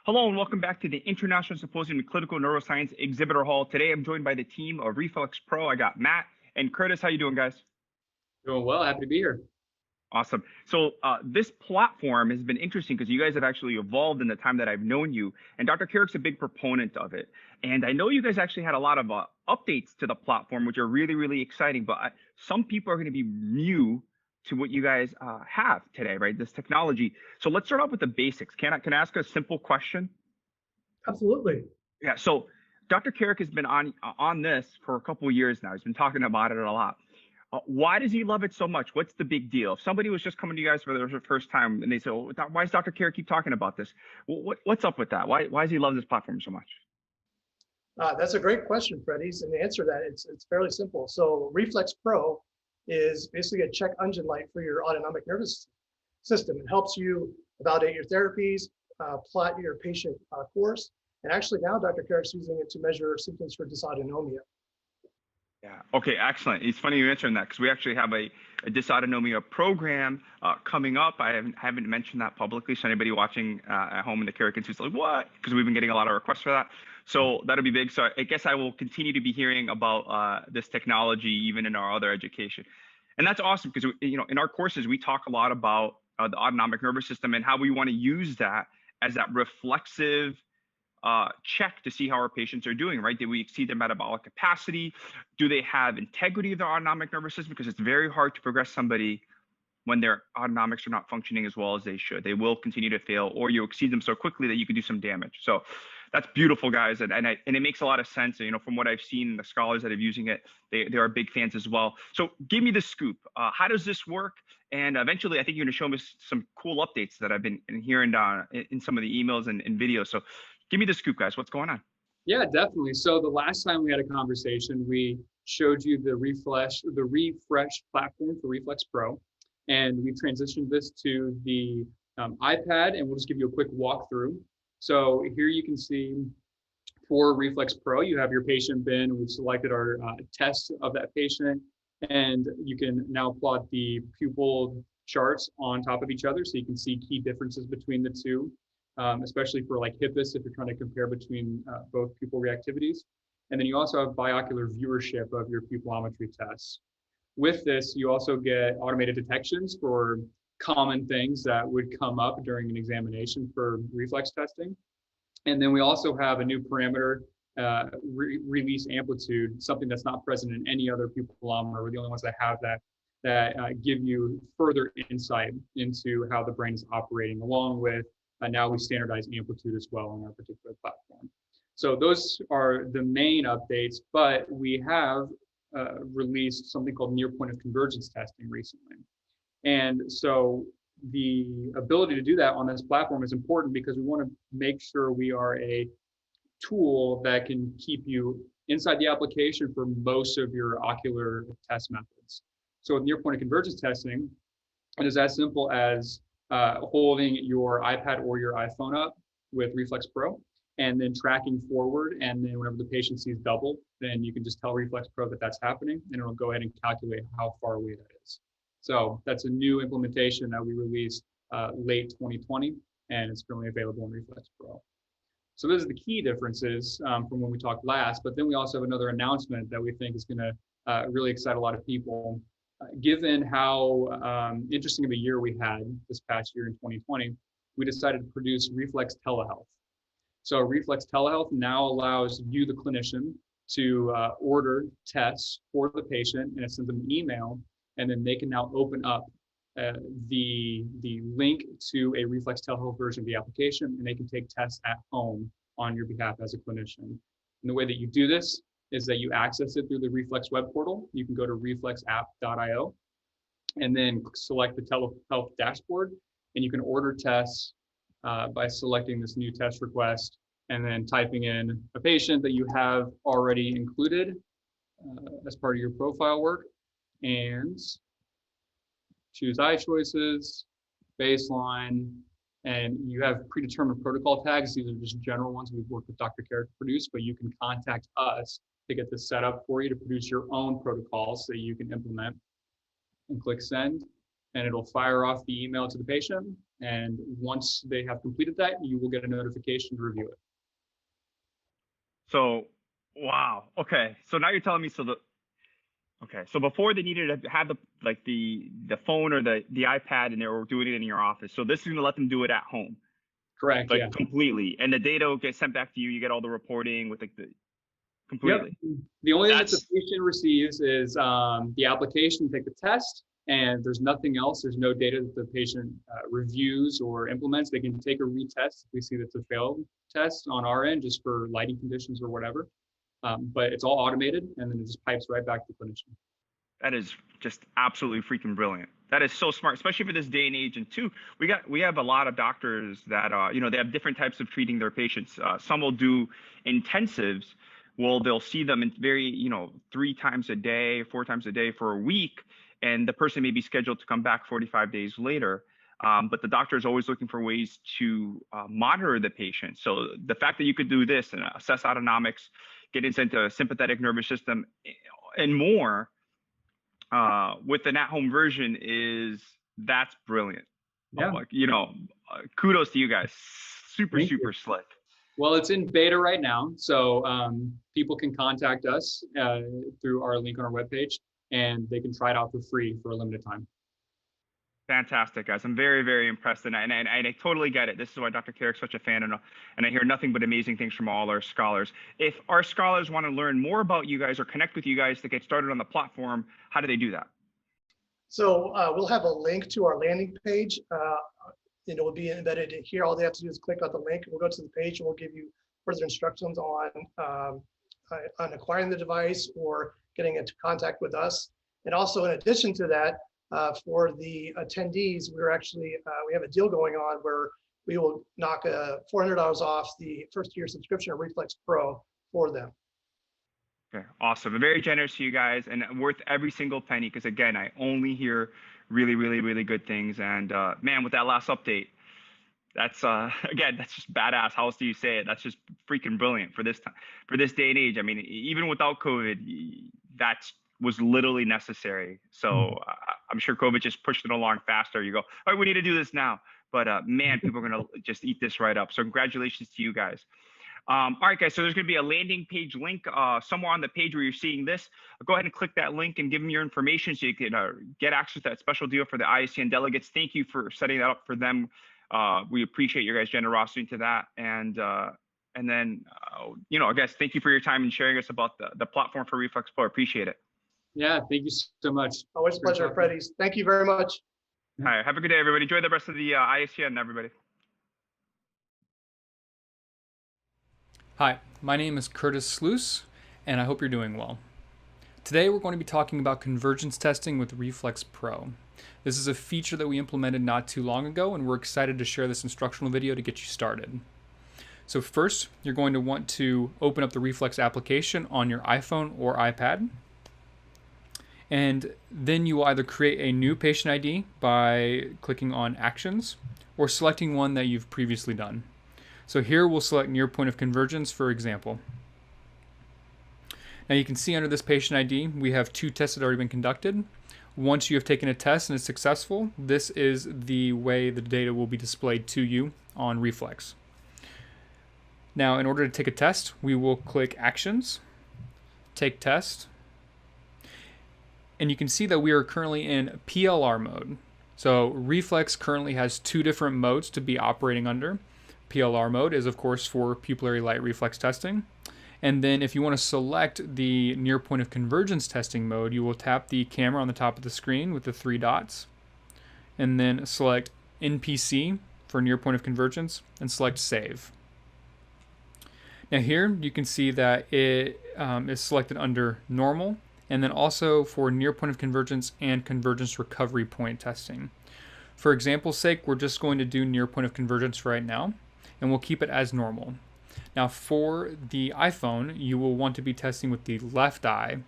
Hello and welcome back to the International Symposium in Clinical Neuroscience Exhibitor Hall. Today I'm joined by the team of Reflex Pro. I got Matt and Curtis. How you doing, guys? Doing well. Happy to be here. Awesome. So this platform has been interesting because you guys have actually evolved in the time that I've known you. And Dr. Carrick's a big proponent of it. And I know you guys actually had a lot of updates to the platform, which are really, really exciting. But some people are going to be new to what you guys have today, right? This technology. So let's start off with the basics. Can I ask a simple question? Absolutely. Yeah. So Dr. Carrick has been on this for a couple of years now. He's been talking about it a lot. Why does he love it so much? What's the big deal? If somebody was just coming to you guys for the first time and they say, "Oh, why does Dr. Carrick keep talking about this?" What's up with that? Why does he love this platform so much? That's a great question, Freddie. And the answer to that, it's fairly simple. So Reflex Pro is basically a check engine light for your autonomic nervous system. It helps you validate your therapies, plot your patient course. And actually now Dr. Carrick's using it to measure symptoms for dysautonomia. Yeah. Okay. Excellent. It's funny you mentioned that because we actually have a dysautonomia program coming up. I haven't mentioned that publicly, so anybody watching at home in the Carrick Institute is like, "What?" Because we've been getting a lot of requests for that. So that'll be big. So I guess I will continue to be hearing about this technology even in our other education, and that's awesome because in our courses we talk a lot about the autonomic nervous system and how we want to use that as that reflexive check to see how our patients are doing, right? Did we exceed their metabolic capacity? Do they have integrity of their autonomic nervous system? Because it's very hard to progress somebody when their autonomics are not functioning as well as they should. They will continue to fail, or you exceed them so quickly that you could do some damage. So that's beautiful, guys. And it makes a lot of sense. From what I've seen, the scholars that are using it, they are big fans as well. So give me the scoop. How does this work? And eventually, I think you're going to show me some cool updates that I've been hearing in some of the emails and videos. So give me the scoop, guys. What's going on? Yeah, definitely. So the last time we had a conversation, we showed you the refresh platform for Reflex Pro, and we transitioned this to the iPad, and we'll just give you a quick walkthrough. So here you can see for Reflex Pro, you have your patient bin, and we've selected our test of that patient, and you can now plot the pupil charts on top of each other, so you can see key differences between the two. Especially for like HIPPUS, if you're trying to compare between both pupil reactivities. And then you also have biocular viewership of your pupillometry tests. With this, you also get automated detections for common things that would come up during an examination for reflex testing. And then we also have a new parameter, release amplitude, something that's not present in any other pupillometer. We're the only ones that have that give you further insight into how the brain is operating, along with now we standardize amplitude as well on our particular platform. So those are the main updates, but we have released something called near point of convergence testing recently. And so the ability to do that on this platform is important because we want to make sure we are a tool that can keep you inside the application for most of your ocular test methods. So with near point of convergence testing, it is as simple as holding your iPad or your iPhone up with Reflex Pro and then tracking forward. And then whenever the patient sees double, then you can just tell Reflex Pro that that's happening, and it'll go ahead and calculate how far away that is. So that's a new implementation that we released late 2020, and it's currently available in Reflex Pro. So those are the key differences from when we talked last, but then we also have another announcement that we think is going to really excite a lot of people. Given how interesting of a year we had this past year in 2020, we decided to produce Reflex Telehealth. So Reflex Telehealth now allows you, the clinician, to order tests for the patient, and it sends them an email, and then they can now open up the link to a Reflex Telehealth version of the application, and they can take tests at home on your behalf as a clinician. And the way that you do this is that you access it through the Reflex web portal. You can go to reflexapp.io and then select the telehealth dashboard, and you can order tests by selecting this new test request and then typing in a patient that you have already included as part of your profile work, and choose eye choices, baseline, and you have predetermined protocol tags. These are just general ones we've worked with Dr. Carrick to produce, but you can contact us to get this set up for you to produce your own protocols that you can implement, and click send, and it'll fire off the email to the patient, And once they have completed that, you will get a notification to review it. So, wow. Okay. So now you're telling me okay. So before they needed to have the phone or the iPad and they were doing it in your office. So this is going to let them do it at home. Correct. Like Yeah. completely. And the data will get sent back to you. You get all the reporting with the completely. Yep. The only thing that the patient receives is the application, take the test, and there's nothing else. There's no data that the patient reviews or implements. They can take a retest if we see that's a failed test on our end, just for lighting conditions or whatever. But it's all automated, and then it just pipes right back to the clinician. That is just absolutely freaking brilliant. That is so smart, especially for this day and age. And two, we have a lot of doctors that they have different types of treating their patients. Some will do intensives. Well, they'll see them in 3 times a day, 4 times a day for a week, and the person may be scheduled to come back 45 days later. But the doctor is always looking for ways to monitor the patient. So the fact that you could do this and assess autonomics, get into sympathetic nervous system, and more with an at-home version that's brilliant. Yeah. Kudos to you guys. Super slick. Well, it's in beta right now, so people can contact us through our link on our webpage, and they can try it out for free for a limited time. Fantastic, guys. I'm very, very impressed, and I totally get it. This is why Dr. Carrick's such a fan, and I hear nothing but amazing things from all our scholars. If our scholars want to learn more about you guys or connect with you guys to get started on the platform, how do they do that? So we'll have a link to our landing page. It will be embedded in here. All they have to do is click on the link. We'll go to the page and we'll give you further instructions on acquiring the device or getting into contact with us. And also, in addition to that, for the attendees, we have a deal going on where we will knock $400 off the first year subscription of Reflex Pro for them. Okay, awesome. Very generous to you guys, and worth every single penny, because again, I only hear really, really, really good things. And man, with that last update, that's again, that's just badass. How else do you say it? That's just freaking brilliant for this time, for this day and age. I mean, even without COVID, that was literally necessary. So I'm sure COVID just pushed it along faster. You go, all right, we need to do this now. But man, people are gonna just eat this right up. So congratulations to you guys. All right, guys, so there's going to be a landing page link somewhere on the page where you're seeing this. Go ahead and click that link and give them your information so you can get access to that special deal for the Iscn delegates. Thank you for setting that up for them. We appreciate your guys' generosity to that. And then, I guess, thank you for your time and sharing us about the platform for Reflex Pro. Appreciate it. Yeah, thank you so much. Always a pleasure, Freddie. Thank you very much. All right, have a good day, everybody. Enjoy the rest of the Iscn, everybody. Hi, my name is Curtis Sluice, and I hope you're doing well. Today we're going to be talking about convergence testing with Reflex Pro. This is a feature that we implemented not too long ago, and we're excited to share this instructional video to get you started. So first, you're going to want to open up the Reflex application on your iPhone or iPad. And then you will either create a new patient ID by clicking on Actions or selecting one that you've previously done. So here we'll select near point of convergence, for example. Now you can see under this patient ID, we have 2 tests that have already been conducted. Once you have taken a test and it's successful, this is the way the data will be displayed to you on Reflex. Now, in order to take a test, we will click Actions, Take Test, and you can see that we are currently in PLR mode. So Reflex currently has 2 different modes to be operating under. PLR mode is, of course, for pupillary light reflex testing. And then if you want to select the near point of convergence testing mode, you will tap the camera on the top of the screen with the 3 dots, and then select NPC for near point of convergence and select Save. Now here you can see that it is selected under normal, and then also for near point of convergence and convergence recovery point testing. For example's sake, we're just going to do near point of convergence right now, and we'll keep it as normal. Now for the iPhone, you will want to be testing with the left eye,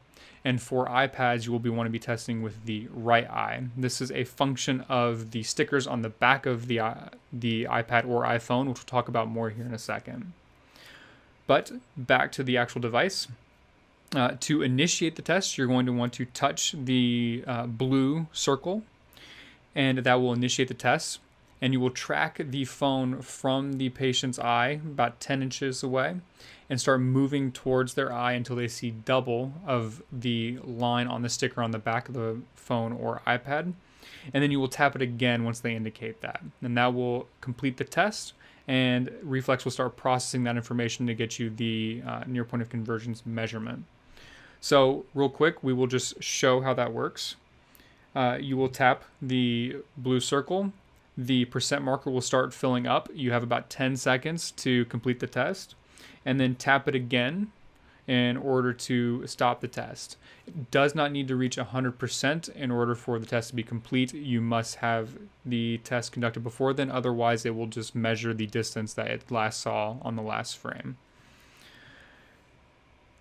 and for iPads, you will want to be testing with the right eye. This is a function of the stickers on the back of the iPad or iPhone, which we'll talk about more here in a second. But back to the actual device. To initiate the test, you're going to want to touch the blue circle, and that will initiate the test. and you will track the phone from the patient's eye about 10 inches away and start moving towards their eye until they see double of the line on the sticker on the back of the phone or iPad. And then you will tap it again once they indicate that. And that will complete the test, and Reflex will start processing that information to get you the near point of convergence measurement. So real quick, we will just show how that works. You will tap the blue circle. The percent marker will start filling up. You have about 10 seconds to complete the test, and then tap it again in order to stop the test. It does not need to reach 100% in order for the test to be complete. You must have the test conducted before then, otherwise it will just measure the distance that it last saw on the last frame.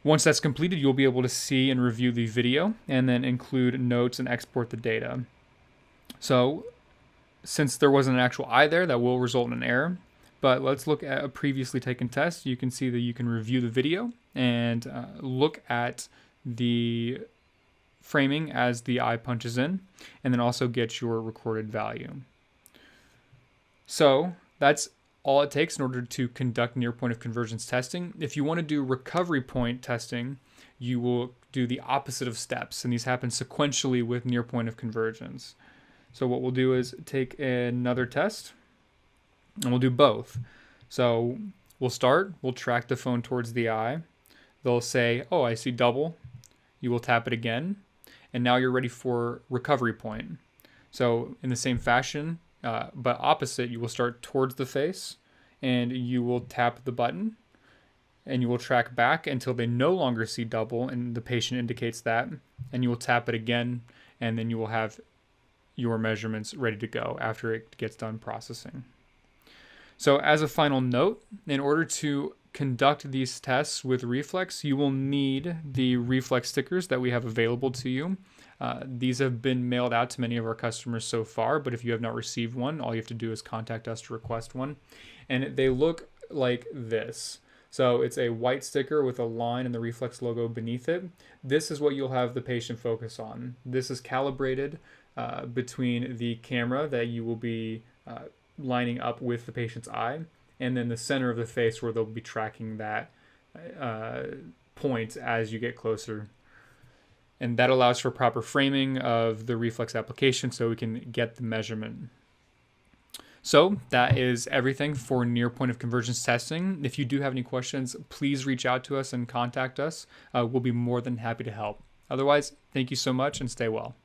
Once that's completed, you'll be able to see and review the video and then include notes and export the data. So since there wasn't an actual eye there, that will result in an error. But let's look at a previously taken test. You can see that you can review the video and look at the framing as the eye punches in, and then also get your recorded value. So that's all it takes in order to conduct near point of convergence testing. If you want to do recovery point testing, you will do the opposite of steps, and these happen sequentially with near point of convergence. So what we'll do is take another test, and we'll do both. So we'll track the phone towards the eye. They'll say, oh, I see double. You will tap it again, and now you're ready for recovery point. So in the same fashion, but opposite, you will start towards the face, and you will tap the button, and you will track back until they no longer see double, and the patient indicates that, and you will tap it again, and then you will have your measurements ready to go after it gets done processing. So as a final note, in order to conduct these tests with Reflex, you will need the Reflex stickers that we have available to you. These have been mailed out to many of our customers so far, but if you have not received one, all you have to do is contact us to request one. And they look like this. So it's a white sticker with a line and the Reflex logo beneath it. This is what you'll have the patient focus on. This is calibrated between the camera that you will be lining up with the patient's eye, and then the center of the face where they'll be tracking that point as you get closer. And that allows for proper framing of the Reflex application so we can get the measurement. So that is everything for near point of convergence testing. If you do have any questions, please reach out to us and contact us. We'll be more than happy to help. Otherwise, thank you so much and stay well.